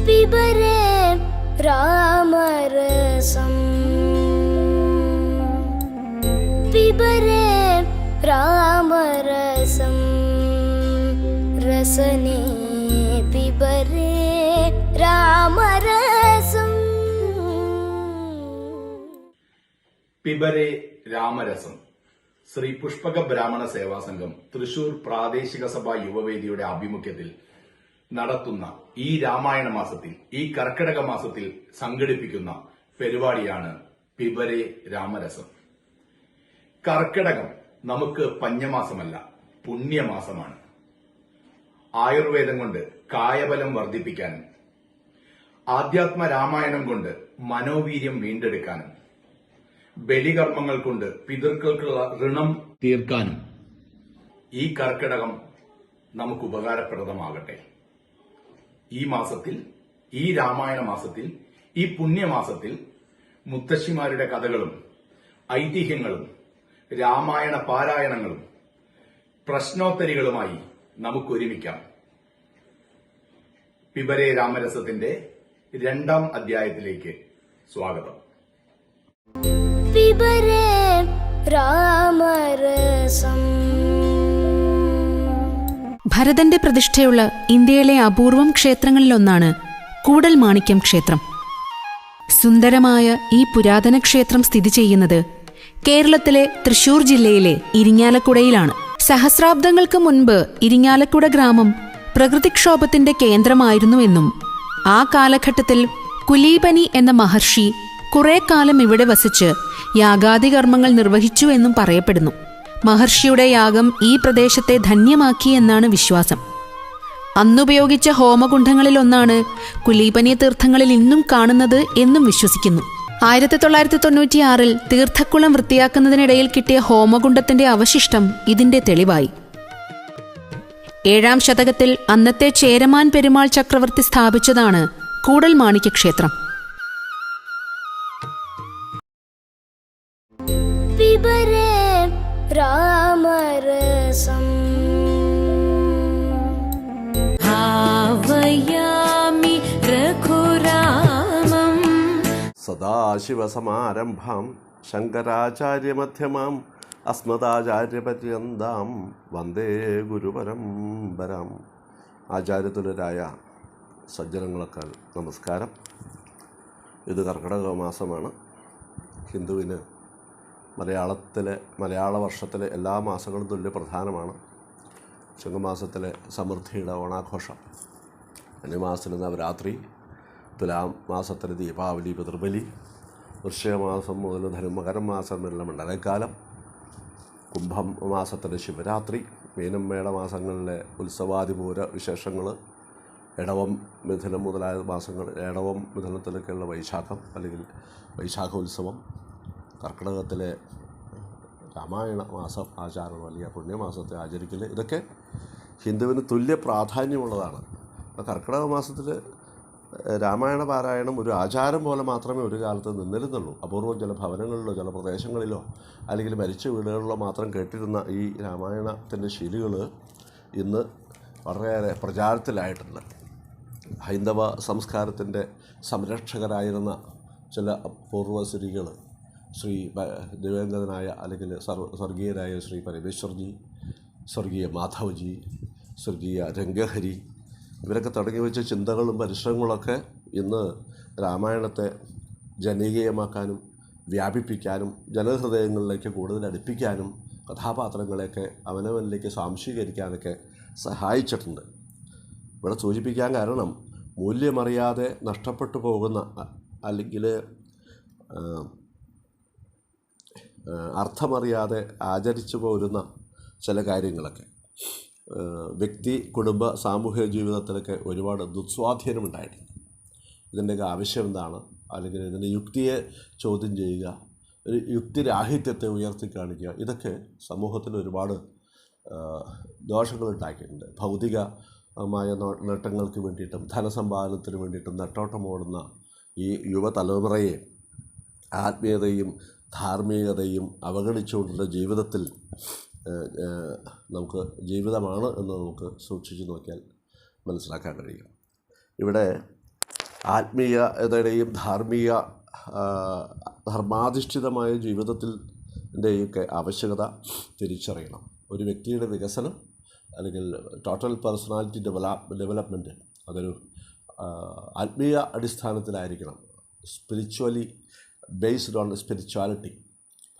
പിബരേ രാമരസം പിബരേ രാമരസം രസനേ പിബരേ രാമരസം. പിബരേ രാമരസം. ശ്രീ പുഷ്പക ബ്രാഹ്മണ സേവാ സംഘം തൃശൂർ പ്രാദേശിക സഭാ യുവവേദിയുടെ ആഭിമുഖ്യത്തിൽ നടത്തുന്ന ഈ രാമായണ മാസത്തിൽ, ഈ കർക്കിടക മാസത്തിൽ സംഘടിപ്പിക്കുന്ന പരിപാടിയാണ് പിബരേ രാമരസം. കർക്കിടകം നമുക്ക് പഞ്ഞമാസമല്ല, പുണ്യമാസമാണ്. ആയുർവേദം കൊണ്ട് കായബലം വർദ്ധിപ്പിക്കാനും ആധ്യാത്മ രാമായണം കൊണ്ട് മനോവീര്യം വീണ്ടെടുക്കാനും ബലികർമ്മങ്ങൾ കൊണ്ട് പിതൃക്കൾക്കുള്ള ഋണം തീർക്കാനും ഈ കർക്കിടകം നമുക്ക് ഉപകാരപ്രദമാകട്ടെ. ഈ മാസത്തിൽ, ഈ രാമായണ മാസത്തിൽ, ഈ പുണ്യമാസത്തിൽ മുത്തശ്ശിമാരുടെ കഥകളും ഐതിഹ്യങ്ങളും രാമായണ പാരായണങ്ങളും പ്രശ്നോത്തരികളുമായി നമുക്കൊരുമിക്കാം. പിബരേ രാമരസത്തിന്റെ 2ാം അധ്യായത്തിലേക്ക് സ്വാഗതം. പിബരേ രാമരസം. ഭരതന്റെ പ്രതിഷ്ഠയുള്ള ഇന്ത്യയിലെ അപൂർവം ക്ഷേത്രങ്ങളിലൊന്നാണ് കൂടൽമാണിക്യം ക്ഷേത്രം. സുന്ദരമായ ഈ പുരാതന ക്ഷേത്രം സ്ഥിതി ചെയ്യുന്നത് കേരളത്തിലെ തൃശൂർ ജില്ലയിലെ ഇരിങ്ങാലക്കുടയിലാണ്. സഹസ്രാബ്ദങ്ങൾക്ക് മുൻപ് ഇരിങ്ങാലക്കുട ഗ്രാമം പ്രകൃതിക്ഷോഭത്തിന്റെ കേന്ദ്രമായിരുന്നുവെന്നും ആ കാലഘട്ടത്തിൽ കുലീപനി എന്ന മഹർഷി കുറെ കാലം ഇവിടെ വസിച്ച് യാഗാദികർമ്മങ്ങൾ നിർവഹിച്ചു എന്നും പറയപ്പെടുന്നു. മഹർഷിയുടെ യാഗം ഈ പ്രദേശത്തെ ധന്യമാക്കി എന്നാണ് വിശ്വാസം. അന്നുപയോഗിച്ച ഹോമകുണ്ഡങ്ങളിലൊന്നാണ് കുലീപനി തീർത്ഥങ്ങളിൽ ഇന്നും കാണുന്നത് എന്നും വിശ്വസിക്കുന്നു. 1996 തീർത്ഥക്കുളം വൃത്തിയാക്കുന്നതിനിടയിൽ കിട്ടിയ ഹോമകുണ്ഡത്തിന്റെ അവശിഷ്ടം ഇതിന്റെ തെളിവായി. 7ാം ശതകത്തിൽ അന്നത്തെ ചേരമാൻ പെരുമാൾ ചക്രവർത്തി സ്ഥാപിച്ചതാണ് കൂടൽമാണിക്യ ക്ഷേത്രം. പിബരേ രാമരസം. ഭാവയാമി രഘുരാമം. സദാശിവസമാരംഭാം ശങ്കരാചാര്യമധ്യമാം അസ്മദാചാര്യപര്യന്താം വന്ദേ ഗുരുപരമ്പരാം. ആചാര്യതുലരായ സജ്ജനങ്ങളൊക്കെ നമസ്കാരം. ഇത് കർക്കിടക മാസമാണ്. ഹിന്ദുവിന് മലയാള വർഷത്തിലെ എല്ലാ മാസങ്ങളും തുല്യ പ്രധാനമാണ്. ചിങ്ങമാസത്തിലെ സമൃദ്ധിയുടെ ഓണാഘോഷം, കന്നിമാസത്തിലെ നവരാത്രി, തുലാം മാസത്തിലെ ദീപാവലി, പിതൃബലി, വൃശ്ചികമാസം മുതൽ മകരം മാസം വരെയുള്ള മണ്ഡലക്കാലം, കുംഭം മാസത്തിലെ ശിവരാത്രി, മീനം മേടമാസങ്ങളിലെ ഉത്സവാദിപൂര വിശേഷങ്ങൾ, ഇടവം മിഥുനം മുതലായ മാസങ്ങൾ, ഇടവം മിഥുനത്തിലൊക്കെയുള്ള വൈശാഖം അല്ലെങ്കിൽ വൈശാഖോത്സവം, കർക്കിടകത്തിലെ രാമായണ മാസം ആചാരണം അല്ലെങ്കിൽ പുണ്യമാസത്തെ ആചരിക്കൽ, ഇതൊക്കെ ഹിന്ദുവിന് തുല്യ പ്രാധാന്യമുള്ളതാണ്. അപ്പോൾ കർക്കിടക മാസത്തിൽ രാമായണ പാരായണം ഒരു ആചാരം പോലെ മാത്രമേ ഒരു കാലത്ത് നിന്നിരുന്നുള്ളൂ. അപൂർവം ചില ഭവനങ്ങളിലോ ചില പ്രദേശങ്ങളിലോ അല്ലെങ്കിൽ മരിച്ച വീടുകളിലോ മാത്രം കേട്ടിരുന്ന ഈ രാമായണത്തിൻ്റെ ശീലുകൾ ഇന്ന് വളരെയേറെ പ്രചാരത്തിലായിട്ടുണ്ട്. ഹൈന്ദവ സംസ്കാരത്തിൻ്റെ സംരക്ഷകരായിരുന്ന ചില പൂർവ്വസ്ത്രീകൾ, ശ്രീ ദിവംഗതനായ അല്ലെങ്കിൽ സ്വർഗീയരായ ശ്രീ പരമേശ്വർജി, സ്വർഗീയ മാധവ്ജി, സ്വർഗീയ രംഗഹരി, ഇവരൊക്കെ തുടങ്ങി വെച്ച ചിന്തകളും പരിശ്രമങ്ങളൊക്കെ ഇന്ന് രാമായണത്തെ ജനകീയമാക്കാനും വ്യാപിപ്പിക്കാനും ജനഹൃദയങ്ങളിലേക്ക് കൂടുതൽ അടുപ്പിക്കാനും കഥാപാത്രങ്ങളെയൊക്കെ അവനവനിലേക്ക് സ്വാംശീകരിക്കാനൊക്കെ സഹായിച്ചിട്ടുണ്ട്. ഇവിടെ സൂചിപ്പിക്കാൻ കാരണം മൂല്യമറിയാതെ നഷ്ടപ്പെട്ടു പോകുന്ന അല്ലെങ്കിൽ അർത്ഥമറിയാതെ ആചരിച്ചു പോരുന്ന ചില കാര്യങ്ങളൊക്കെ വ്യക്തി, കുടുംബ, സാമൂഹിക ജീവിതത്തിലൊക്കെ ഒരുപാട് ദുസ്വാധീനമുണ്ടായിട്ടുണ്ട്. ഇതിൻ്റെയൊക്കെ ആവശ്യം എന്താണ്, അല്ലെങ്കിൽ ഇതിൻ്റെ യുക്തിയെ ചോദ്യം ചെയ്യുക, ഒരു യുക്തിരാഹിത്യത്തെ ഉയർത്തിക്കാണിക്കുക, ഇതൊക്കെ സമൂഹത്തിൽ ഒരുപാട് ദോഷങ്ങളുണ്ടാക്കിയിട്ടുണ്ട്. ഭൗതികമായ നേട്ടങ്ങൾക്ക് വേണ്ടിയിട്ടും ധനസമ്പാദനത്തിന് വേണ്ടിയിട്ടും നെട്ടോട്ടമോടുന്ന ഈ യുവതലമുറയെ ആത്മീയതയും ധാർമ്മികതയും അവഗണിച്ചുകൊണ്ടുള്ള ജീവിതത്തിൽ നമുക്ക് ജീവിതമാണ് എന്ന് നമുക്ക് സൂക്ഷിച്ചു നോക്കിയാൽ മനസ്സിലാക്കാൻ കഴിയും. ഇവിടെ ആത്മീയതയുടെയും ധർമാധിഷ്ഠിതമായ ജീവിതത്തിൻ്റെയൊക്കെ ആവശ്യകത തിരിച്ചറിയണം. ഒരു വ്യക്തിയുടെ വികസനം അല്ലെങ്കിൽ ടോട്ടൽ പേഴ്സണാലിറ്റി ഡെവലപ്മെൻറ്റ് അതൊരു ആത്മീയ അടിസ്ഥാനത്തിലായിരിക്കണം. Spiritually based on spirituality.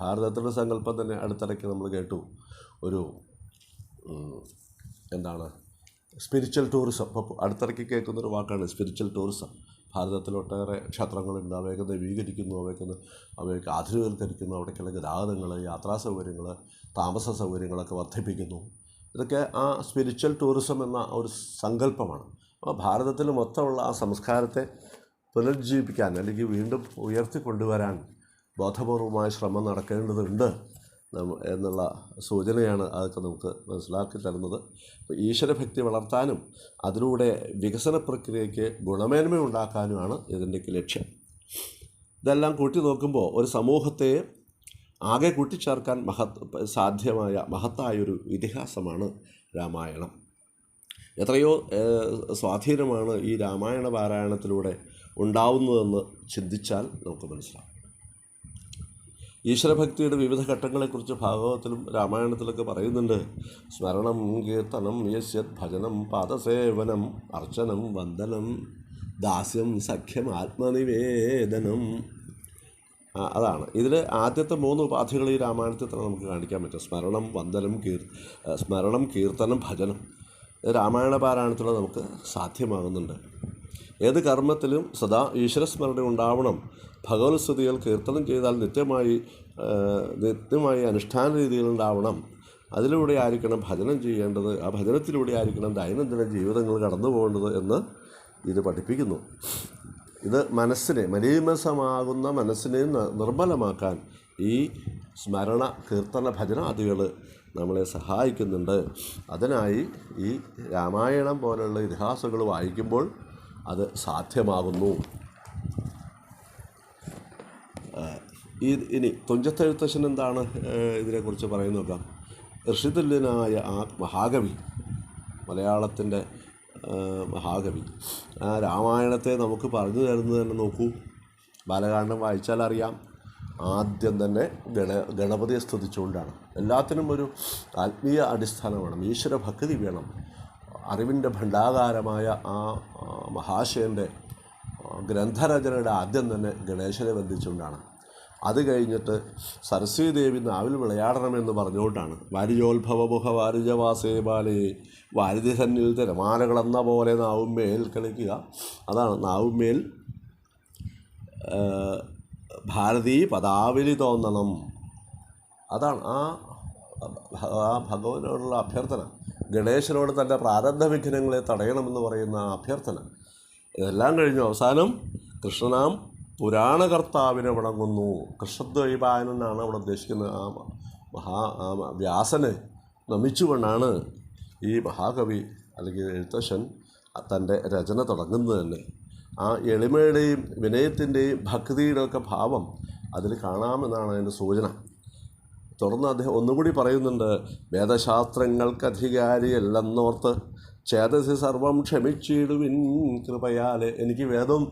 ഭാരതത്തിൻ്റെ സങ്കല്പം തന്നെ അടുത്തിടയ്ക്ക് നമ്മൾ കേട്ടു. ഒരു സ്പിരിച്വൽ ടൂറിസം. ഇപ്പോൾ അടുത്തിടയ്ക്ക് കേൾക്കുന്നൊരു വാക്കാണ് സ്പിരിച്വൽ ടൂറിസം. ഭാരതത്തിലൊട്ടേറെ ക്ഷേത്രങ്ങളുണ്ട്. അവയൊക്കെ നവീകരിക്കുന്നു, അവയൊക്കെ ആധുനികവൽക്കരിക്കുന്നു. അവിടേക്കുള്ള ഗതാഗതങ്ങൾ, യാത്രാ സൗകര്യങ്ങൾ, താമസ സൗകര്യങ്ങളൊക്കെ വർദ്ധിപ്പിക്കുന്നു. ഇതൊക്കെ ആ സ്പിരിച്വൽ ടൂറിസം എന്ന ഒരു സങ്കല്പമാണ്. അപ്പോൾ ഭാരതത്തിൽ മൊത്തമുള്ള ആ സംസ്കാരത്തെ പുനരുജ്ജീവിപ്പിക്കാൻ അല്ലെങ്കിൽ വീണ്ടും ഉയർത്തിക്കൊണ്ടുവരാൻ ബോധപൂർവമായ ശ്രമം നടക്കേണ്ടതുണ്ട് എന്നുള്ള സൂചനയാണ് അതൊക്കെ നമുക്ക് മനസ്സിലാക്കി തരുന്നത്. അപ്പോൾ ഈശ്വരഭക്തി വളർത്താനും അതിലൂടെ വികസന പ്രക്രിയയ്ക്ക് ഗുണമേന്മ ഉണ്ടാക്കാനുമാണ് ഇതിൻ്റെയൊക്കെ ലക്ഷ്യം. ഇതെല്ലാം കൂട്ടി നോക്കുമ്പോൾ ഒരു സമൂഹത്തെ ആകെ കൂട്ടിച്ചേർക്കാൻ സാധ്യമായ മഹത്തായൊരു ഇതിഹാസമാണ് രാമായണം. എത്രയോ സ്വാധീനമാണ് ഈ രാമായണ പാരായണത്തിലൂടെ ഉണ്ടാവുന്നതെന്ന് ചിന്തിച്ചാൽ നമുക്ക് മനസ്സിലാവും. ഈശ്വരഭക്തിയുടെ വിവിധ ഘട്ടങ്ങളെക്കുറിച്ച് ഭാഗവതത്തിലും രാമായണത്തിലൊക്കെ പറയുന്നുണ്ട്. സ്മരണം കീർത്തനം യസ്യത് ഭജനം പാദസേവനം അർച്ചനം വന്ദനം ദാസ്യം സഖ്യം ആത്മനിവേദനം. അതാണ് ഇതിൽ ആദ്യത്തെ 3 ഉപാധികൾ ഈ രാമായണത്തിൽ തന്നെ നമുക്ക് കാണിക്കാൻ പറ്റും. സ്മരണം, വന്ദനം, സ്മരണം, കീർത്തനം, ഭജനം. രാമായണ പാരായണത്തിലൂടെ നമുക്ക് സാധ്യമാകുന്നുണ്ട്. ഏത് കർമ്മത്തിലും സദാ ഈശ്വരസ്മരണ ഉണ്ടാവണം. ഭഗവത് സ്തുതികൾ കീർത്തനം ചെയ്താൽ നിത്യമായി അനുഷ്ഠാന രീതികളുണ്ടാവണം. അതിലൂടെ ആയിരിക്കണം ഭജനം ചെയ്യേണ്ടത്. ആ ഭജനത്തിലൂടെ ആയിരിക്കണം ദൈനംദിന ജീവിതങ്ങൾ കടന്നു പോകേണ്ടത് എന്ന് ഇത് പഠിപ്പിക്കുന്നു. ഇത് മലീമസമാകുന്ന മനസ്സിനെ നിർമ്മലമാക്കാൻ ഈ സ്മരണ, കീർത്തന, ഭജന ആദികൾ നമ്മളെ സഹായിക്കുന്നുണ്ട്. അതിനായി ഈ രാമായണം പോലെയുള്ള ഇതിഹാസങ്ങൾ വായിക്കുമ്പോൾ അത് സാധ്യമാകുന്നു. ഇനി തുഞ്ചത്തെഴുത്തച്ഛൻ എന്താണ് ഇതിനെക്കുറിച്ച് പറയുന്നത് നോക്കാം. ഋഷിതുല്യനായ ആ മഹാകവി, മലയാളത്തിൻ്റെ മഹാകവി, ആ രാമായണത്തെ നമുക്ക് പറഞ്ഞു തരുന്നത് തന്നെ നോക്കൂ. ബാലകാണ്ഡം വായിച്ചാൽ അറിയാം. ആദ്യം തന്നെ ഗണപതിയെ സ്തുതിച്ചുകൊണ്ടാണ്. എല്ലാത്തിനും ഒരു ആത്മീയ അടിസ്ഥാനം വേണം, ഈശ്വരഭക്തി വേണം. അറിവിൻ്റെ ഭണ്ഡാകാരമായ ആ മഹാശയൻ്റെ ഗ്രന്ഥരചനയുടെ ആദ്യം തന്നെ ഗണേശനെ ബന്ധിച്ചുകൊണ്ടാണ്. അത് കഴിഞ്ഞിട്ട് സരസ്വതി ദേവി നാവിൽ വിളയാടണമെന്ന് പറഞ്ഞുകൊണ്ടാണ്. വാരിജോത്ഭവമുഖ വാരിജവാസേ ബാലേ വാരിധി തന്നിൽ തിരമാലകളെന്ന പോലെ നാവുമ്മേൽ കളിക്കുക. അതാണ് നാവുമ്മേൽ ഭാരതീ പദാവലി തോന്നണം. അതാണ് ആ ഭഗവാനോടുള്ള അഭ്യർത്ഥന. ഗണേശനോട് തൻ്റെ പ്രാരബ്ധ വിഘ്നങ്ങളെ തടയണമെന്ന് പറയുന്ന ആ അഭ്യർത്ഥന. ഇതെല്ലാം കഴിഞ്ഞു അവസാനം കൃഷ്ണനാം പുരാണകർത്താവിനെ വണങ്ങുന്നു. കൃഷ്ണദ്വൈപായനാണ് അവിടെ ഉദ്ദേശിക്കുന്നത്. ആ വ്യാസനെ നമിച്ചുകൊണ്ടാണ് ഈ മഹാകവി അല്ലെങ്കിൽ എഴുത്തച്ഛൻ തൻ്റെ രചന തുടങ്ങുന്നത് തന്നെ. ആ എളിമയുടെയും വിനയത്തിൻ്റെയും ഭക്തിയുടെ ഒക്കെ ഭാവം അതിൽ കാണാമെന്നാണ് അതിൻ്റെ സൂചന. തുടർന്ന് അദ്ദേഹം ഒന്നുകൂടി പറയുന്നുണ്ട്. വേദശാസ്ത്രങ്ങൾക്ക് അധികാരിയല്ലെന്നോർത്ത് ചേതസി സർവം ക്ഷമിച്ചിടുവിൻ കൃപയാൽ. എനിക്ക് വേദവും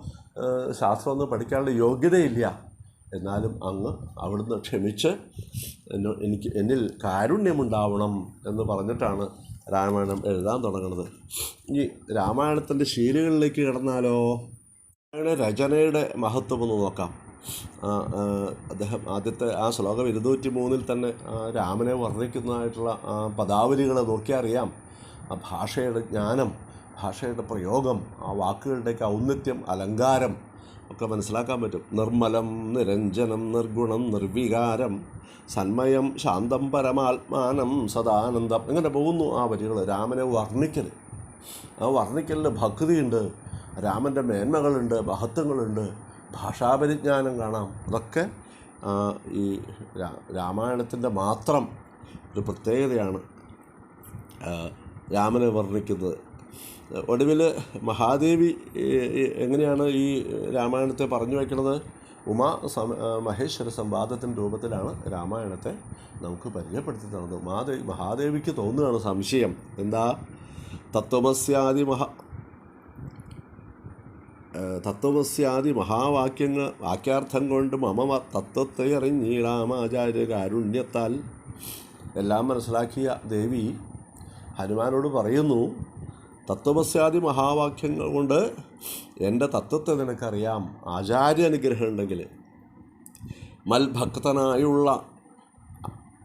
ശാസ്ത്രമൊന്നും പഠിക്കാനുള്ള യോഗ്യതയില്ല, എന്നാലും അങ്ങ് അവിടുന്ന് ക്ഷമിച്ച് എന്നിൽ കാരുണ്യമുണ്ടാവണം എന്ന് പറഞ്ഞിട്ടാണ് രാമായണം എഴുതാൻ തുടങ്ങുന്നത്. ഈ രാമായണത്തിൻ്റെ ശീലുകളിലേക്ക് കിടന്നാലോ, രചനയുടെ മഹത്വം ഒന്ന് നോക്കാം. അദ്ദേഹം ആദ്യത്തെ ആ ശ്ലോകം 203 തന്നെ രാമനെ വർണ്ണിക്കുന്നതായിട്ടുള്ള പദാവലികളെ നോക്കിയാൽ അറിയാം. ആ ഭാഷയുടെ ജ്ഞാനം, ഭാഷയുടെ പ്രയോഗം, ആ വാക്കുകളുടെയൊക്കെ ഔന്നത്യം, അലങ്കാരം ഒക്കെ മനസ്സിലാക്കാൻ പറ്റും. നിർമ്മലം നിരഞ്ജനം നിർഗുണം നിർവികാരം സന്മയം ശാന്തം പരമാത്മാനം സദാനന്ദം. ഇങ്ങനെ പോകുന്നു ആ വരികൾ. രാമനെ വർണ്ണിക്കൽ, ആ വർണ്ണിക്കലിന് ഭക്തിയുണ്ട്, രാമൻ്റെ മേന്മകളുണ്ട്, മഹത്വങ്ങളുണ്ട്, ഭാഷാപരിജ്ഞാനം കാണാം. അതൊക്കെ ഈ രാമായണത്തിൻ്റെ മാത്രം ഒരു പ്രത്യേകതയാണ് രാമനെ വർണ്ണിക്കുന്നത്. ഒടുവിൽ മഹാദേവി എങ്ങനെയാണ് ഈ രാമായണത്തെ പറഞ്ഞു വയ്ക്കുന്നത്? മഹേശ്വര സംവാദത്തിൻ്റെ രൂപത്തിലാണ് രാമായണത്തെ നമുക്ക് പരിചയപ്പെടുത്തി തന്നത്. മഹാദേവിക്ക് തോന്നുകയാണ് സംശയം. എന്താ? തത്വമസ്യാദി വാക്യാർത്ഥം കൊണ്ട് മമ തത്വത്തെ അറിഞ്ഞീടാമാചാര്യ കാരുണ്യത്താൽ എല്ലാം മനസ്സിലാക്കിയ ദേവി ഹനുമാനോട് പറയുന്നു, തത്വമസ്യാദി മഹാവാക്യങ്ങൾ കൊണ്ട് എൻ്റെ തത്വത്തെ നിനക്കറിയാം, ആചാര്യ അനുഗ്രഹം ഉണ്ടെങ്കിൽ.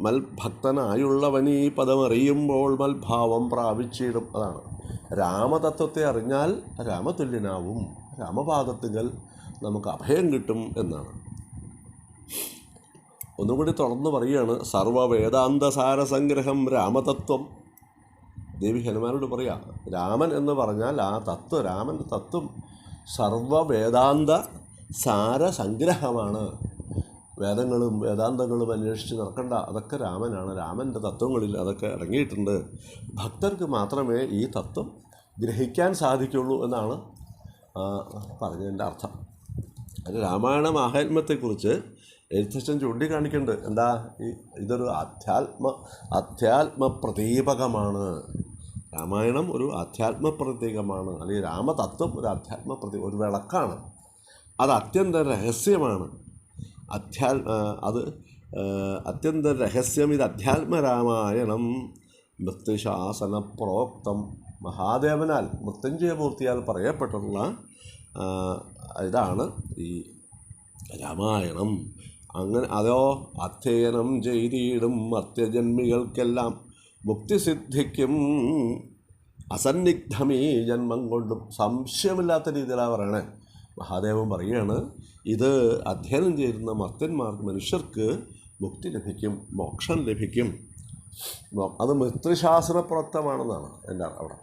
മൽഭക്തനായുള്ളവനീ പദമറിയുമ്പോൾ മൽഭാവം പ്രാപിച്ചിടും. അതാണ് രാമതത്വത്തെ അറിഞ്ഞാൽ രാമതുല്യനാവും, രാമപാദത്തുകൾ നമുക്ക് അഭയം കിട്ടും എന്നാണ്. ഒന്നും കൂടി തുടർന്ന് പറയുകയാണ്, സർവവേദാന്തസാരസംഗ്രഹം രാമതത്വം. ദേവി ഹനുമാനോട് പറയാം, രാമൻ എന്ന് പറഞ്ഞാൽ ആ തത്വം, രാമൻ്റെ തത്വം സർവവേദാന്ത സാരസംഗ്രഹമാണ്. വേദങ്ങളും വേദാന്തങ്ങളും അന്വേഷിച്ച് നടക്കണ്ട, അതൊക്കെ രാമനാണ്. രാമൻ്റെ തത്വങ്ങളിൽ അതൊക്കെ അടങ്ങിയിട്ടുണ്ട്. ഭക്തർക്ക് മാത്രമേ ഈ തത്വം ഗ്രഹിക്കാൻ സാധിക്കുള്ളൂ എന്നാണ് പറഞ്ഞതിൻ്റെ അർത്ഥം. അത് രാമായണ മാഹാത്മ്യത്തെക്കുറിച്ച് എഴുത്തച്ഛൻ ചൂണ്ടിക്കാണിക്കുന്നുണ്ട്. എന്താ? ഇതൊരു അധ്യാത്മ പ്രദീപകമാണ്. രാമായണം ഒരു അധ്യാത്മ പ്രതീകമാണ്, അല്ലെങ്കിൽ രാമതത്വം ഒരു അധ്യാത്മ ഒരു വിളക്കാണ്. അത് അത്യന്ത രഹസ്യമാണ്. അത്യന്ത രഹസ്യം. ഇത് അധ്യാത്മരാമായണം മൃത്യുശാസന പ്രോക്തം. മഹാദേവനാൽ മൃത്യുഞ്ജയമൂർത്തിയാൽ പറയപ്പെട്ടുള്ള ഇതാണ് ഈ രാമായണം. അങ്ങനെ അതോ അധ്യയനം ചെയ്തിടും മർത്യജന്മികൾക്കെല്ലാം മുക്തി സിദ്ധിക്കും അസന്നിഗ്ധമീ ജന്മം കൊണ്ടും. സംശയമില്ലാത്ത രീതിയിലാണ് പറയണേ. മഹാദേവൻ പറയുകയാണ്, ഇത് അധ്യയനം ചെയ്യുന്ന മർത്യന്മാർക്ക്, മനുഷ്യർക്ക് മുക്തി ലഭിക്കും, മോക്ഷം ലഭിക്കും. അത് മൃത്യുശാസ്ത്രപ്രോക്തമാണെന്നാണ് എൻ്റെ അവിടെ.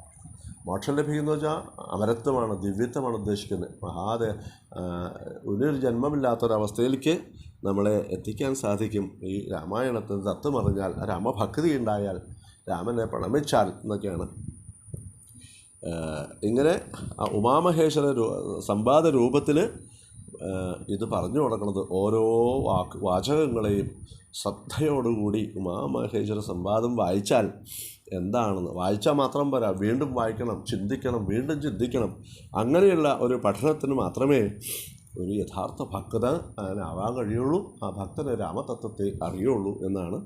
മോക്ഷം ലഭിക്കുന്നത് വെച്ചാൽ അമരത്വമാണ്, ദിവ്യത്വമാണ് ഉദ്ദേശിക്കുന്നത്. ഒരു ജന്മമില്ലാത്തൊരവസ്ഥയിലേക്ക് നമ്മളെ എത്തിക്കാൻ സാധിക്കും. ഈ രാമായണത്തിന് തത്വമറിഞ്ഞാൽ, രാമഭക്തി ഉണ്ടായാൽ, രാമനെ പ്രണമിച്ചാൽ എന്നൊക്കെയാണ്. ഇങ്ങനെ ഉമാമഹേശ്വര സംവാദ രൂപത്തിൽ ഇത് പറഞ്ഞു കൊടുക്കുന്നത്. ഓരോ വാചകങ്ങളെയും ശ്രദ്ധയോടുകൂടി ഉമാമഹേശ്വര സംവാദം വായിച്ചാൽ എന്താണെന്ന് വായിച്ചാൽ മാത്രം പോരാ, വീണ്ടും വായിക്കണം, ചിന്തിക്കണം, വീണ്ടും ചിന്തിക്കണം. അങ്ങനെയുള്ള ഒരു പഠനത്തിന് മാത്രമേ ഒരു യഥാർത്ഥ ഭക്തനാവാൻ കഴിയുള്ളൂ. ആ ഭക്തന് രാമതത്വത്തെ അറിയുള്ളൂ എന്നാണ്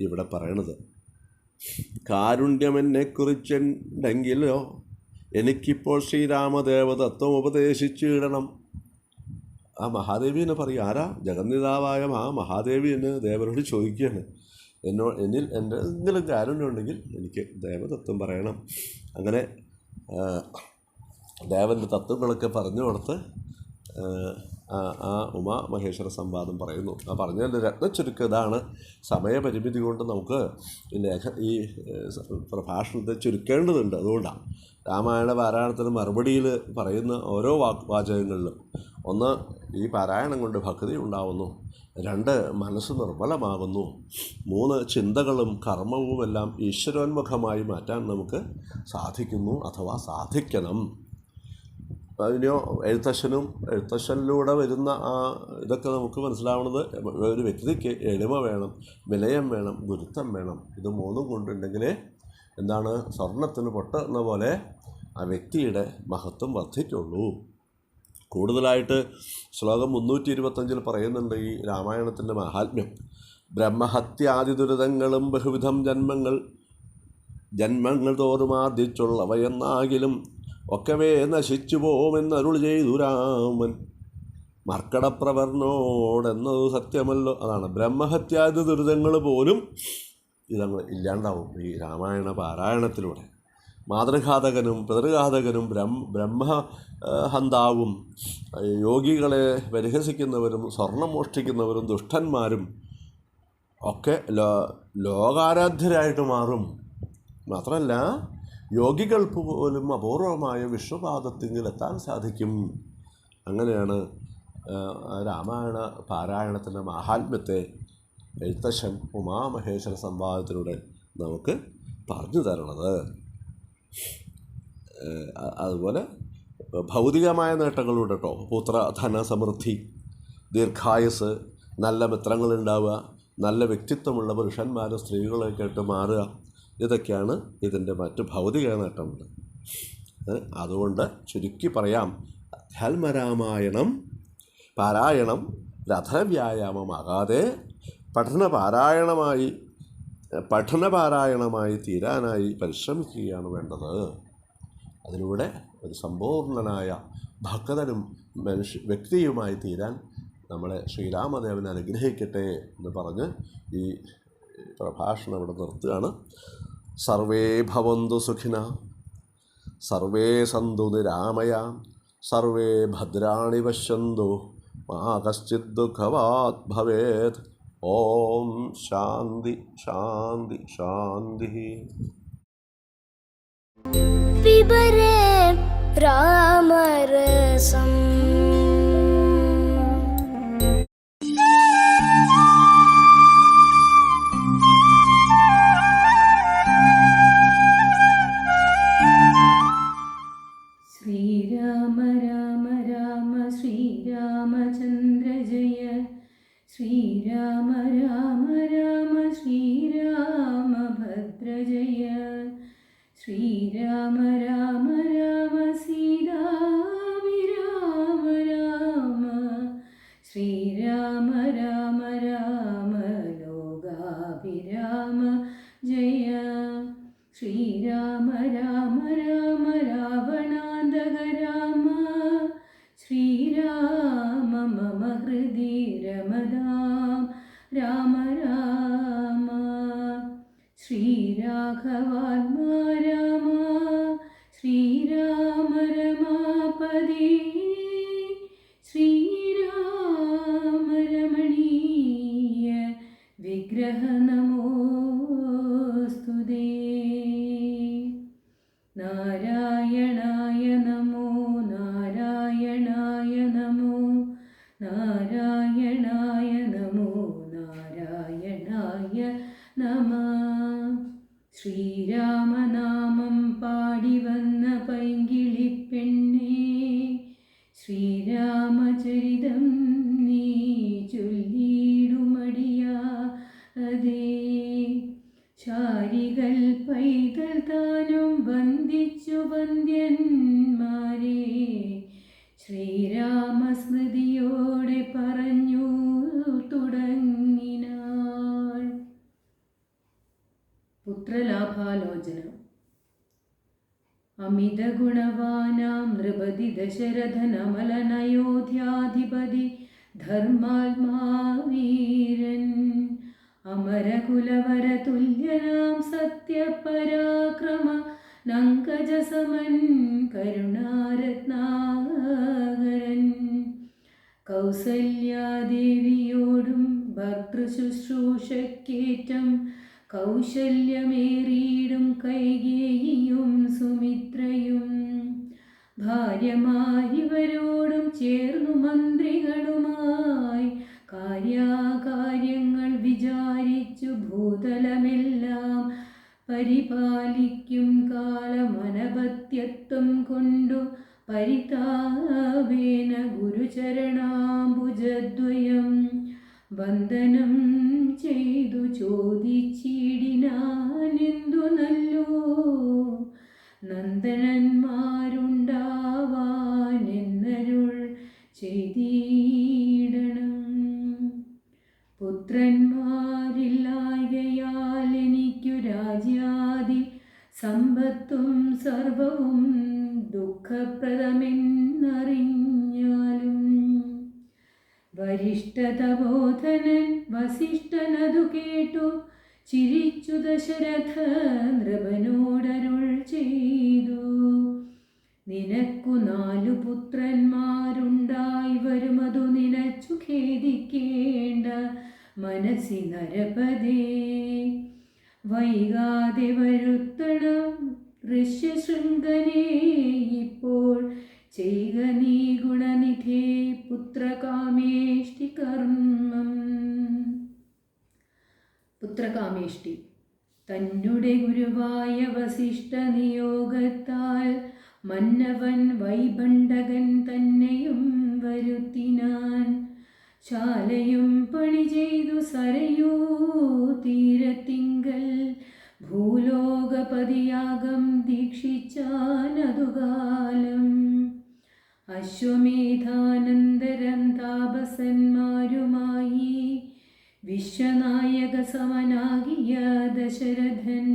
ഇവിടെ പറയണത്. കാരുണ്യമെന്നെക്കുറിച്ചുണ്ടെങ്കിലോ എനിക്കിപ്പോൾ ശ്രീരാമദേവതത്വം ഉപദേശിച്ചിടണം. ആ മഹാദേവിനെ പറയും. ആരാ? ജഗന്നിതാവായ ആ മഹാദേവി എന്നെ ദേവനോട് ചോദിക്കുകയാണ്, എന്നിൽ എന്തെങ്കിലും കാരുണ്യമുണ്ടെങ്കിൽ എനിക്ക് ദേവതത്വം പറയണം. അങ്ങനെ ദേവൻ്റെ തത്വങ്ങളൊക്കെ പറഞ്ഞു കൊടുത്ത് ആ ഉമാമഹേശ്വര സംവാദം പറയുന്നു. ആ പറഞ്ഞതിൻ്റെ രത്നച്ചുരുക്കം ഇതാണ്. സമയപരിമിതി കൊണ്ട് നമുക്ക് ഈ പ്രഭാഷണത്തെ ചുരുക്കേണ്ടതുണ്ട്. അതുകൊണ്ടാണ് രാമായണ പാരായണത്തിന് മറുപടിയിൽ പറയുന്ന ഓരോ വാചകങ്ങളിലും, ഒന്ന്, ഈ പാരായണം കൊണ്ട് ഭക്തി ഉണ്ടാവുന്നു. 2, മനസ്സ് നിർമ്മലമാകുന്നു. 3, ചിന്തകളും കർമ്മവുമെല്ലാം ഈശ്വരോന്മുഖമായി മാറ്റാൻ നമുക്ക് സാധിക്കുന്നു, അഥവാ സാധിക്കണം. അതിനോ എഴുത്തച്ഛനിലൂടെ വരുന്ന ഇതൊക്കെ നമുക്ക് മനസ്സിലാവുന്നത്, ഒരു വ്യക്തിക്ക് എളിമ വേണം, വിനയം വേണം, ഗുരുത്വം വേണം. ഇത് 3 കൊണ്ടുണ്ടെങ്കിലേ എന്താണ് സ്വർണത്തിന് പൊട്ടുന്ന പോലെ ആ വ്യക്തിയുടെ മഹത്വം വർദ്ധിക്കുള്ളൂ. കൂടുതലായിട്ട് ശ്ലോകം 325 പറയുന്നുണ്ട് ഈ രാമായണത്തിൻ്റെ മാഹാത്മ്യം. ബ്രഹ്മഹത്യാദി ദുരിതങ്ങളും ബഹുവിധം ജന്മങ്ങൾ തോറും ആർജിച്ചുള്ളവയെന്നാകിലും ഒക്കവേ നശിച്ചു പോമെന്നരുൾ ചെയ്തു രാമൻ മർക്കടപ്രവർണോടെന്നത് സത്യമല്ലോ. അതാണ് ബ്രഹ്മഹത്യാദി ദുരിതങ്ങൾ പോലും ഇതങ്ങൾ ഇല്ലാണ്ടാവും ഈ രാമായണ പാരായണത്തിലൂടെ. മാതൃഘാതകനും പിതൃഘാതകനും ബ്രഹ്മഹന്താവും യോഗികളെ പരിഹസിക്കുന്നവരും സ്വർണം മോഷ്ടിക്കുന്നവരും ദുഷ്ടന്മാരും ഒക്കെ ലോകാരാധ്യരായിട്ട് മാറും. മാത്രമല്ല യോഗികൾക്ക് പോലും അപൂർവമായ വിശ്വപാദത്തിലെത്താൻ സാധിക്കും. അങ്ങനെയാണ് രാമായണ പാരായണത്തിൻ്റെ മാഹാത്മ്യത്തെ എഴുത്തച്ഛൻ ഉമാമഹേശ്വര സംവാദത്തിലൂടെ നമുക്ക് പറഞ്ഞു തരണത്. അതുപോലെ ഭൗതികമായ നേട്ടങ്ങളുണ്ട് കേട്ടോ. പുത്ര ധന സമൃദ്ധി, ദീർഘായുസ്, നല്ല മിത്രങ്ങളുണ്ടാവുക, നല്ല വ്യക്തിത്വമുള്ള പുരുഷന്മാരും സ്ത്രീകളൊക്കെ ആയിട്ട് മാറുക, ഇതൊക്കെയാണ് ഇതിൻ്റെ മറ്റ് ഭൗതിക നേട്ടങ്ങൾ. അതുകൊണ്ട് ചുരുക്കി പറയാം, അധ്യാത്മരാമായണം പാരായണം രഥവ്യായാമമാകാതെ പഠനപാരായണമായി തീരാനായി പരിശ്രമിക്കുകയാണ് വേണ്ടത്. അതിലൂടെ ഒരു സമ്പൂർണനായ ഭക്തനും വ്യക്തിയുമായി തീരാൻ നമ്മളെ ശ്രീരാമദേവൻ അനുഗ്രഹിക്കട്ടെ എന്ന് പറഞ്ഞ് ഈ പ്രഭാഷണം ഇവിടെ നിർത്തുകയാണ്. സർവേ ഭവന്തു സുഖിന, സർവേ സന്തു നിരാമയ, സർവേ ഭദ്രാണി പശ്യന്തു, മാ കശ്ചിത് ദുഃഖവാത് ഭവേത്. ഓം ശാന്തി ശാന്തി ശാന്തി. പിബരേ രാമരസം. ശ്രീരാമ രാമ രാമ ശ്രീരാമചന്ദ്ര ജയ, ശ്രീരാമ രാമ രാമ ശ്രീരാമഭദ്ര ജയ, ശ്രീരാമ രാമ രാമ സീതാഭിരാമ രാമ, ശ്രീരാമ രാമ രാമ ലോകാഭിരാമ ജയ, ശ്രീരാമ രാമ രാമ രാവണാന്തക രാമ, ശ്രീരാമ മമ ഹൃദി രമതാം രാമ രാമ, ശ്രീരാഘവാത്മാ രാമ, ശ്രീരാമ രമാപതി, ശ്രീരാമ രമണീയ വിഗ്രഹ നമോസ്തുതേ. നാരായണായ നമോ, നാരായണായ നമോ, നാരായണായ നമോ, നാരായണായ നമഃ. ശ്രീരാമനാമം പാടി വന്ന പൈങ്കിളിപ്പെണ്ണേ, ശ്രീരാമചരിതം നീ ചൊല്ലിയിടുമടിയാ അതേ. ശാരികൾ പൈതൽ താനും വന്ദിച്ചു വന്ദ്യന്മാരെ, ശ്രീരാമസ്മൃതിയോടെ പറഞ്ഞു തുടങ്ങിനാൾ. പുത്രലാഭാലോചന. അമിത ഗുണവാനാം നൃപതി ദശരഥനമലനയോധ്യാധിപതി ധർമാത്മാവീരൻ, അമരകുലവരതുല്യനാം സത്യപരാക്രമ നങ്കജസമൻ കരുണാരത്നാകരൻ, കൗസല്യാദേവിയോടും ഭർതൃശുശ്രൂഷക്കേറ്റം കൗശല്യമേറിയിടും കൈകേയിയും സുമിത്രയും, ഭാര്യമാരിവരോടും ചേർന്നു മന്ത്രികളുമായി കാര്യങ്ങൾ വിചാരിച്ചു ഭൂതലമെല്ലാം പരിപാലിക്കും കാലമനപത്യത്വം കൊണ്ടു പരിതാപേന ഗുരുചരണാംബുജദ്വയം വന്ദനം ചെയ്തു ചോദിച്ചിടിനാനെന്തു നല്ലോ നന്ദനന്മാരുണ്ടാവാനെന്നരുൾ ചെയ്തിടണം. പുത്രന്മാരില്ലായകയാൽ എനിക്കു രാജ്യാദി സമ്പത്തും സർവവും ദുഃഖപ്രദമെന്നറിഞ്ഞാലും, വരിഷ്ഠതബോധനൻ വസിഷ്ഠനതു കേട്ടു ചിരിച്ചു ദശരഥ നൃപനോടരുൾ ചെയ്തു, നിനക്കു 4 പുത്രന്മാരുണ്ടായി വരുമതു നിനച്ചു ഖേദിക്കേണ്ട മനസ്സി നരപതേ. വൈകാതെ വരുത്തണം ഋഷ്യശൃംഗനെ ഇപ്പോൾ, ചെയ്ക നീ ഗുണനിധേ പുത്രകാമേഷ്ടി കർമ്മം. പുത്രകാമേഷ്ടി. തന്നുടെ ഗുരുവായ വസിഷ്ഠ നിയോഗത്താൽ മന്നവൻ വൈഭണ്ഡകൻ തന്നെയും വരുത്തിനാൻ. ശാലയും പണി ചെയ്തു സരയൂ തീരത്തിങ്കൽ ഭൂലോകപതിയാകം ദീക്ഷിച്ചാനതുകാലം. അശ്വമേധാനന്തരം താപസന്മാരുമായി വിശ്വനായക സമനാകിയ ദശരഥൻ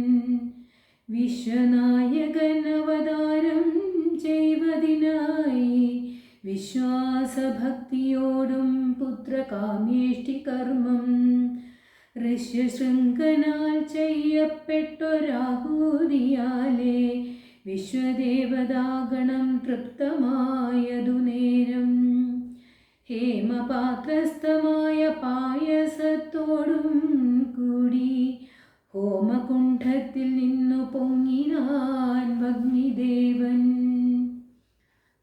വിശ്വനായകൻ അവതാരം ചെയ്വതിനായി വിശ്വാസഭക്തിയോടും പുത്രകാമേഷ്ടി കർമ്മം ഋഷ്യശൃംഖനാൽ ചെയ്യപ്പെട്ടൊരാഹൂതിയാലേ വിശ്വദേവതാഗണം തൃപ്തമായതു നേരം. ഹേമപാത്രസ്ഥമായ പായസത്തോടും കൂടി ഹോമകുണ്ഠത്തിൽ നിന്നു പൊങ്ങിനാൻ അഗ്നിദേവൻ.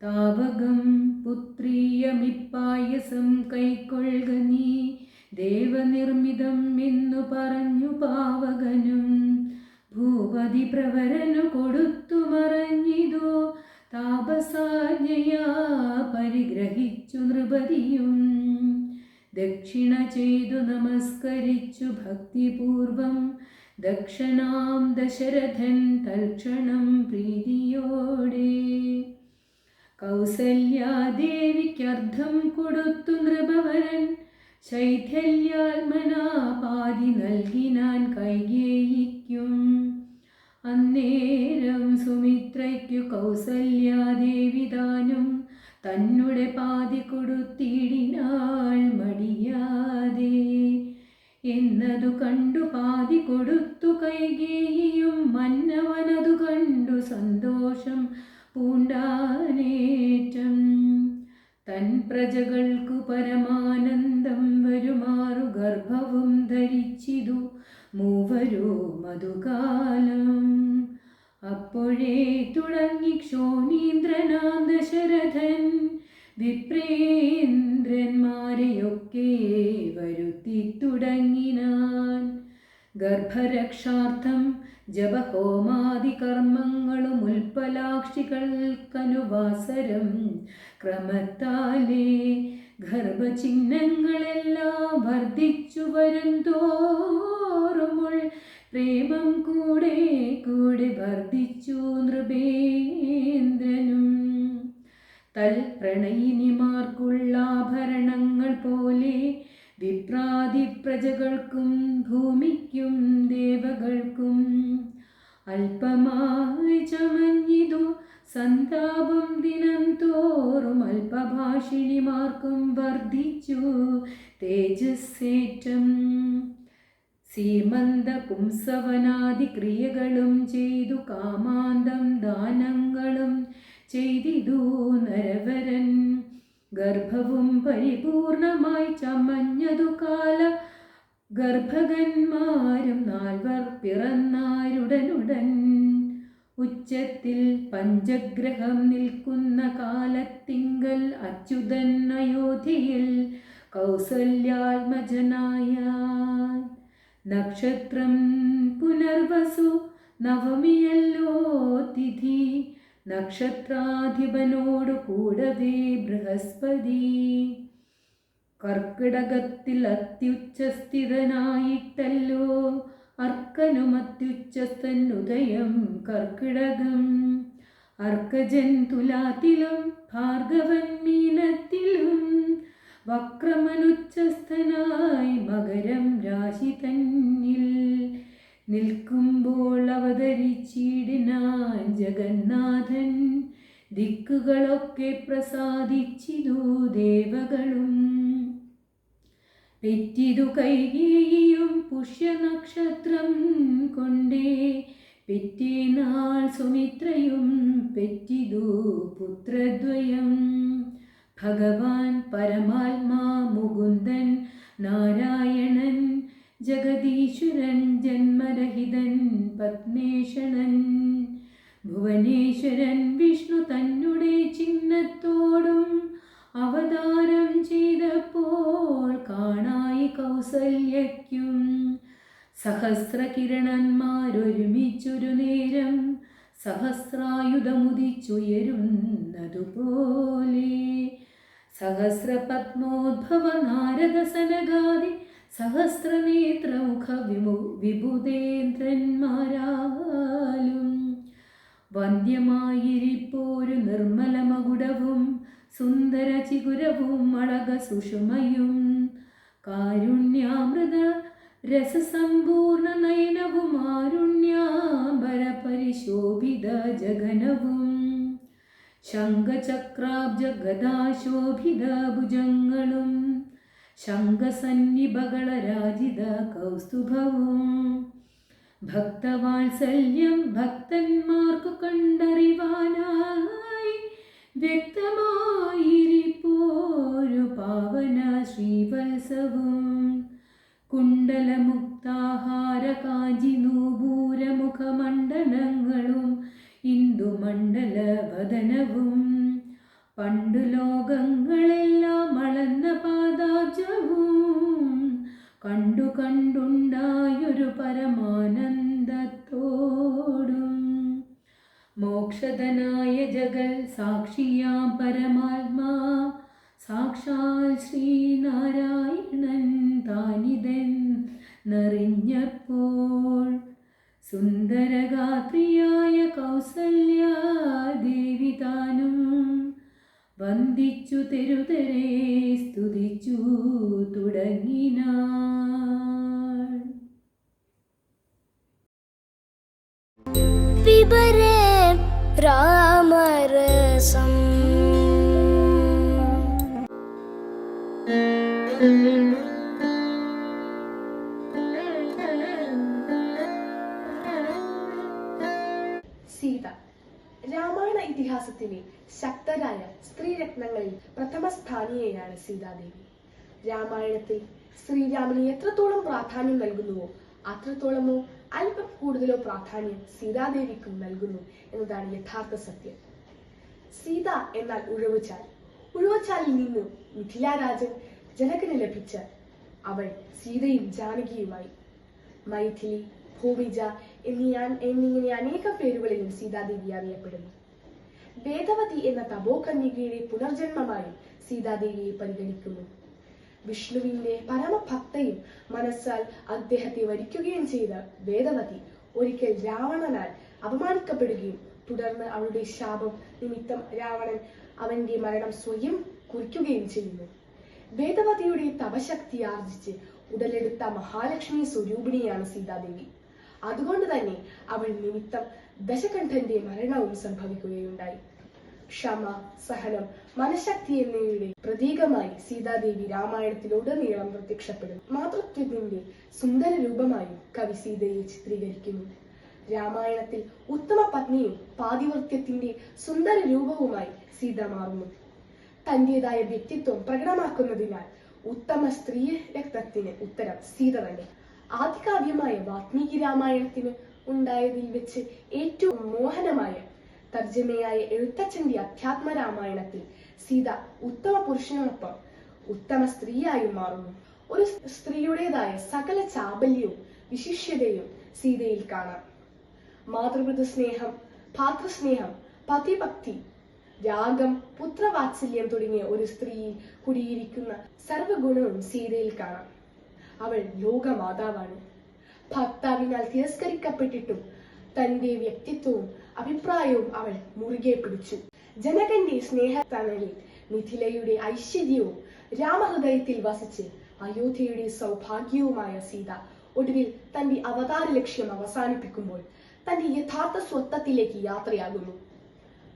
താവകം പുത്രീയമിപ്പായസം കൈക്കൊള്ളുക നീ ദേവനിർമ്മിതം എന്നു പറഞ്ഞു പാവകനും. ഭൂപതി പ്രവരനു കൊടുത്തു മറഞ്ഞിതോ താപസാജ്ഞയാ പരിഗ്രഹിച്ചു നൃപതിയും. ദക്ഷിണ ചെയ്തു നമസ്കരിച്ചു ഭക്തിപൂർവം ദക്ഷനാം ദശരഥൻ തൽക്ഷണം പ്രീതിയോടെ. കൗസല്യാദേവിക്കർദ്ധം കൊടുത്തു നൃപവരൻ ശൈഥല്യാത്മനാ പാതി നൽകിനാൻ കൈകേയിക്കും. അന്നേരം സുമിത്രയ്ക്കു കൗസല്യാദേവി താനും തന്നെ പാതി കൊടുത്തിടിനാൾ മടിയാതെ. എന്നതു കണ്ടു പാതി കൊടുത്തു കൈകേയിയും മന്നവനതു കണ്ടു സന്തോഷം പൂണ്ടാനേറ്റം. തൻ പ്രജകൾക്കു പരമാനന്ദം വരുമാറു ഗർഭവും ധരിച്ചിതു മൂവരും അതുകാലം. അപ്പോഴേ തുടങ്ങി ക്ഷോണീന്ദ്രനാം ദശരഥൻ വിപ്രേന്ദ്രന്മാരെയൊക്കെ വരുത്തി തുടങ്ങിനാൻ. ഗർഭരക്ഷാർത്ഥം ജപഹോമാദി കർമ്മങ്ങളും ഉൽപ്പലാക്ഷികൾക്കനുവാസരം ക്രമത്താലേ ഗർഭചിഹ്നങ്ങളെല്ലാം വർദ്ധിച്ചു വരുന്തോറുമുൾ പ്രേമം കൂടെ കൂടെ വർദ്ധിച്ചു നൃപേന്ദ്രനും. തൽപ്രണയിനിമാർക്കുള്ള ആഭരണങ്ങൾ പോലെ വിപ്രാതി പ്രജകൾക്കും ഭൂമിക്കും ദേവകൾക്കും അല്പമായി ചമഞ്ഞിതു സന്താപം ദിനം തോറും. അല്പഭാഷിണിമാർക്കും വർദ്ധിച്ചു തേജസ്സേറ്റം. സീമന്ത പുംസവനാദി ക്രിയകളും ചെയ്തു കാമാന്തം ദാനങ്ങളും ചെയ്തിതു നരവരൻ. ഗർഭവും പരിപൂർണമായി ചമഞ്ഞതു കാല ഗർഭകന്മാരും 4 പിറന്നാരുടനുടൻ. ഉച്ചത്തിൽ പഞ്ചഗ്രഹം നിൽക്കുന്ന കാലത്തിങ്കൽ അച്യുതൻ അയോധ്യയിൽ കൗസല്യാത്മജനായ. നക്ഷത്രം പുനർവസു നവമിയല്ലോ തിഥി. നക്ഷത്രാധിപനോടു കൂടവേ ബൃഹസ്പതി. കർക്കിടകത്തിൽ അത്യുച്ചസ്ഥിതനായിട്ടല്ലോ അർക്കനും അത്യുച്ചസ്ഥൻ ഉദയം കർക്കിടകം. അർക്കജൻ തുലാത്തിലും ഭാർഗവൻ മീനത്തിലും വക്രമനുച്ചസ്ഥനായി മകരം രാശി തന്നിൽ. നിൽക്കുമ്പോൾ അവതരിച്ചിടിനാൻ ജഗന്നാഥൻ. ദിക്കുകളൊക്കെ പ്രസാദിച്ചിതു ദേവകളും. പെറ്റിതു കൈകേയിയും പുഷ്യനക്ഷത്രം കൊണ്ടേ. പെറ്റേനാൾ സുമിത്രയും പെറ്റിതു പുത്രദ്വയം. ഭഗവാൻ പരമാത്മാ മുകുന്ദൻ നാരായണൻ ജഗദീശ്വരൻ ജന്മരഹിതൻ പത്മേഷണൻ. ഭുവനേശ്വരൻ വിഷ്ണു തന്നെ ചിഹ്നത്തോടും അവതാരം ചെയ്തപ്പോൾ കാണായി കൗസല്യയ്ക്കും. സഹസ്രകിരണന്മാരൊരുമിച്ചൊരു നേരം സഹസ്രായുധമുദിച്ചുയരുന്നതുപോലെ. സഹസ്രപത്മോദ്ഭവ നാരദ സനഗാദി സഹസ്രനേത്രമുഖ വിബുധേന്ദ്രന്മാരാലും വന്ധ്യമായിരിപ്പോരു നിർമ്മല മകുടവും സുന്ദര ചിഗുരവും അളക സുഷുമയും കാരുണ്യാമൃത രസസമ്പൂർണ നയനവും ആരുണ്യാംബര പരിശോഭിത ജഗനവും ശംഖചക്രാബ്ജ ഗദാശോഭിത ഭുജങ്ങളും ശംഖസന്നിഭകളരാജിത കൗസ്തുഭവും ഭക്തവാത്സല്യം ഭക്തന്മാർക്കു കണ്ടറിവാനായി വ്യക്തമായിരിപ്പോരു പാവന ശ്രീവത്സവും കുണ്ടലമുക്താഹാര കാഞ്ചിനൂപൂരമുഖമണ്ഡലങ്ങളും ഇന്ദുമണ്ഡല വദനവും പണ്ടു ലോകങ്ങളെല്ലാം അളന്ന പാദാബ്ജവും കണ്ടു കണ്ടുണ്ടായൊരു പരമാനന്ദത്തോടും മോക്ഷദനായ ജഗൽ സാക്ഷിയാം പരമാത്മാ സാക്ഷാൽ ശ്രീനാരായണൻ താനിതൻ നറിഞ്ഞപ്പോൾ സുന്ദരഗാത്രിയായ കൗസല്യാദേവി താനും വന്ദിച്ചു തെരുതെരെ സ്തുതിച്ചു തുടങ്ങിനാൾ. പിബരേ രാമരസം സീത രാമായണ ഇതിഹാസത്തിലെ ശക്തരായ സ്ത്രീരത്നങ്ങളിൽ പ്രഥമ സ്ഥാനീയയാണ് സീതാദേവി. രാമായണത്തിൽ ശ്രീരാമന് എത്രത്തോളം പ്രാധാന്യം നൽകുന്നുവോ അത്രത്തോളമോ അല്പം കൂടുതലോ പ്രാധാന്യം സീതാദേവിക്കും നൽകുന്നു എന്നതാണ് യഥാർത്ഥ സത്യം. സീത എന്നാൽ ഉഴവുചാൽ. ഉഴവുചാലിൽ നിന്നും മിഥിലാരാജൻ ജനകന് ലഭിച്ച അവൾ സീതയും ജാനകിയുമായി. മൈഥിലി, ഭൂമിജ എന്നിങ്ങനെ അനേകം പേരുകളിലും സീതാദേവി അറിയപ്പെടുന്നു. വേദവതി എന്ന തപോകന്യകയുടെ പുനർജന്മമായും സീതാദേവിയെ പരിഗണിക്കുന്നു. വിഷ്ണുവിന്റെ പരമഭക്തയും മനസ്സാൽ അദ്ദേഹത്തെ വരിക്കുകയും ചെയ്ത വേദവതി ഒരിക്കൽ രാവണനാൽ അപമാനിക്കപ്പെടുകയും തുടർന്ന് അവളുടെ ശാപം നിമിത്തം രാവണൻ അവന്റെ മരണം സ്വയം കുറിക്കുകയും ചെയ്യുന്നു. വേദവതിയുടെ തപശക്തി ആർജിച്ച് ഉടലെടുത്ത മഹാലക്ഷ്മി സ്വരൂപിണിയാണ് സീതാദേവി. അതുകൊണ്ട് തന്നെ അവൾ നിമിത്തം ദശകണ്ഠന്റെ മരണവും സംഭവിക്കുകയുണ്ടായി. ക്ഷമ, സഹനം, മനഃശക്തി എന്നിവയുടെ പ്രതീകമായി സീതാദേവി രാമായണത്തിലുടനീളം പ്രത്യക്ഷപ്പെടുന്നു. മാതൃത്വത്തിന്റെ സുന്ദര രൂപമായും കവി സീതയെ ചിത്രീകരിക്കുന്നു. രാമായണത്തിൽ ഉത്തമ പത്നിയും പാതിവൃത്യത്തിന്റെ സുന്ദര രൂപവുമായി സീത മാറുന്നു. തന്റേതായ വ്യക്തിത്വം പ്രകടമാക്കുന്നതിനാൽ ഉത്തമ സ്ത്രീ രക്തത്തിന് ഉത്തരം സീത തന്നെ. ആദ്യകാവ്യമായ വാൽമീകി രാമായണത്തിന് ഉണ്ടായതിൽ വെച്ച് ഏറ്റവും മോഹനമായ തർജ്ജമയായ എഴുത്തച്ഛന്റെ അധ്യാത്മ രാമായണത്തിൽ സീത ഉത്തമ പുരുഷനൊപ്പം ഉത്തമ സ്ത്രീയായി മാറുന്നു. ഒരു സ്ത്രീയുടേതായ സകല ചാബല്യവും വിശിഷ്യതയും സീതയിൽ കാണാം. മാതൃവൃത സ്നേഹം, ഭാതൃസ്നേഹം, പതിഭക്തി, രാഗം, പുത്രവാത്സല്യം തുടങ്ങിയ ഒരു സ്ത്രീയിൽ കുടിയിരിക്കുന്ന സർവഗുണവും സീതയിൽ കാണാം. അവൾ ലോകമാതാവാണ്. ഭർത്താവിനാൽ തിരസ്കരിക്കപ്പെട്ടിട്ടും തന്റെ വ്യക്തിത്വവും അഭിപ്രായവും അവൾ മുറുകെ പിടിച്ചു. ജനകന്റെ സ്നേഹത്തണലിൽ മിഥിലയുടെ ഐശ്വര്യവും രാമഹൃദയത്തിൽ വസിച്ച് അയോധ്യയുടെ സൗഭാഗ്യവുമായ സീത ഒടുവിൽ തന്റെ അവതാര ലക്ഷ്യം അവസാനിപ്പിക്കുമ്പോൾ തന്റെ യഥാർത്ഥ സ്വത്വത്തിലേക്ക് യാത്രയാകുന്നു.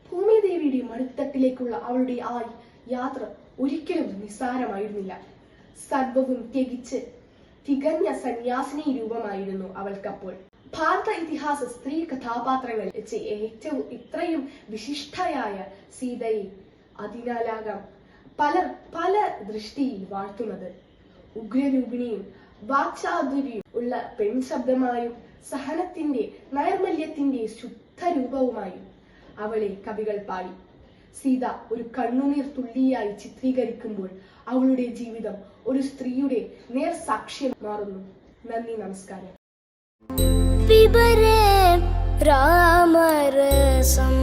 ഭൂമിദേവിയുടെ മടിത്തട്ടിലേക്കുള്ള അവളുടെ ആ യാത്ര ഒരിക്കലും നിസ്സാരമായിരുന്നില്ല. സർവവും ത്യജിച്ച് തികഞ്ഞ സന്യാസിനി രൂപമായിരുന്നു അവൾക്കപ്പോൾ. ഭാരത ഇതിഹാസ സ്ത്രീ കഥാപാത്രങ്ങളിൽ വെച്ച് ഏറ്റവും ഇത്രയും വിശിഷ്ടയായ സീതയെ അതിനാലാകാം പലർ പല ദൃഷ്ടിയിൽ വാഴ്ത്തുന്നത്. ഉഗ്രരൂപിണിയും വാക്ചാതുരിയും ഉള്ള പെൺശബ്ദമായും സഹനത്തിന്റെ നൈർമല്യത്തിന്റെ ശുദ്ധ രൂപവുമായും അവളെ കവികൾ പാടി. സീത ഒരു കണ്ണുനീർ തുള്ളിയായി ചിത്രീകരിക്കുമ്പോൾ അവളുടെ ജീവിതം ഒരു സ്ത്രീയുടെ നേർസാക്ഷ്യം മാറുന്നു. നന്ദി, നമസ്കാരം. പിബരേ രാമരസം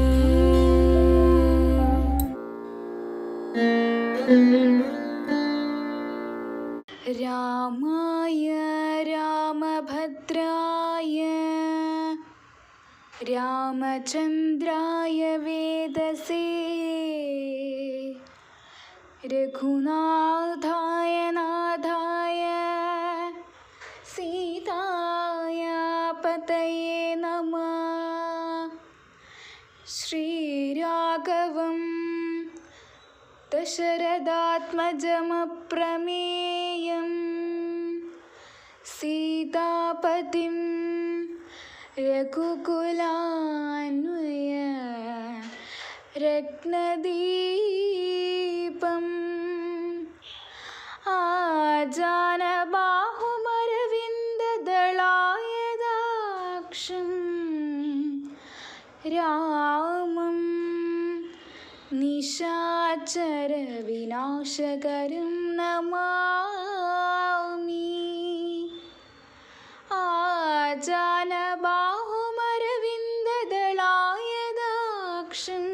രാമായ രാമഭദ്രായ രാമചന്ദ്രായ വേദസേ രഘുനാഥായ നാഥായ സീതായ പതയേ നമഃ. ശ്രീരാഘവം ദശരഥാത്മജമപ്രമേയം സീതാപതിം രഘുകുലാന്വയ രത്നദീപം ആജാനബാഹുമരവിന്ദദളായദാക്ഷം രാമം നിശാചരവിനാശകരം നമാമി. ആജാനബാഹുമരവിന്ദദളായദാക്ഷം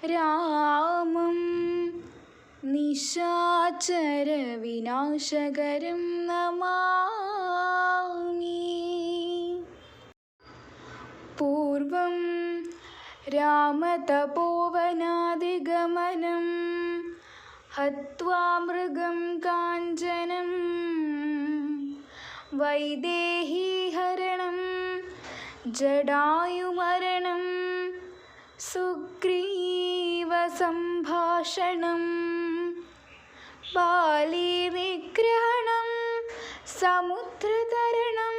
രാമം നിശാചരവിനാശകരം നമാമി. പൂർവം രാമതപോവനാദിഗമനം ഹത്വാ മൃഗം കാഞ്ചനം വൈദേഹീഹരണം ജടായുമരണം സുഗ്രീവസംഭാഷണം ബാലീനിഗ്രഹണം സമുദ്രതരണം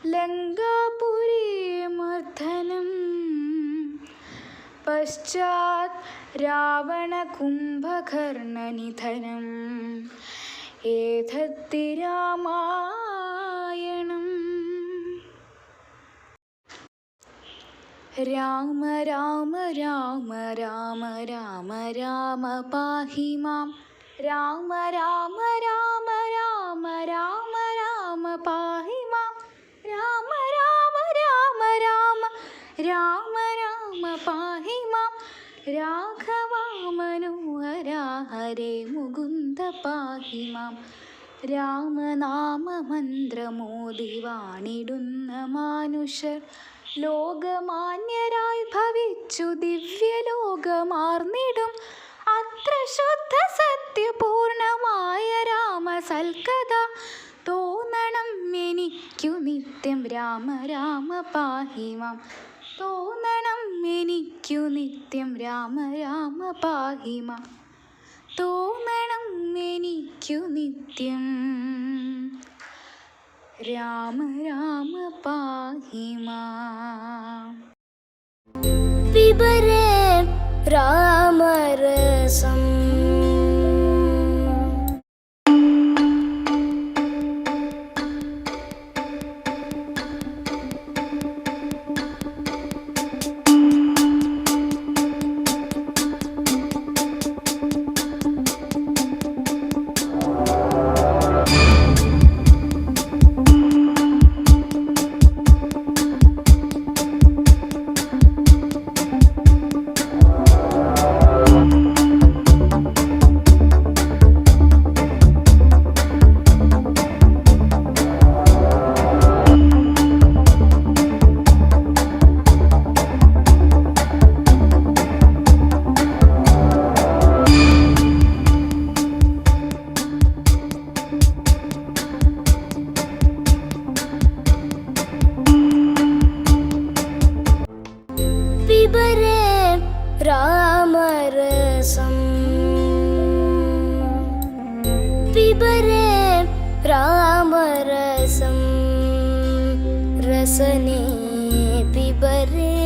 ലങ്കാപുരീമർദ്ദനം പശ്ചാത് രാവണകുംഭകർണനിധനം ഏതദ്ധി രാമായണം. രാമ രാമ രാമ രാമ രാമ രാമ പാഹി മാം. രാമ രാമ രാമ രാമ രാമ രാമ പാഹി മാം. രാമ രാമ രാമ രാമ രാമ രാമ പാഹി മാം. രാഘവാ മനോഹരാ ഹരേ മുകുന്ദ പാഹി മാം. രാമനാമമന്ത്രമോദി വാണിടുന്ന മാനുഷർ ലോകമാന്യരായി ഭവിച്ചു ദിവ്യലോകമാർന്നിടും. അത്ര ശുദ്ധ സത്യപൂർണമായ രാമസൽക്കഥ തോന്നണം എനിക്കു നിത്യം. രാമ രാമ പാഹി മാം. തോന്നണം എനിക്കു നിത്യം. രാമ രാമ പാഹി മാം. തോന്നണം എനിക്കു നിത്യം. രാമ രാമ പാഹി മാം. പിബരേ രാമരസം. പിബരേ രാമരസം. പിബരേ രാമരസം. രസനേ പിബരേ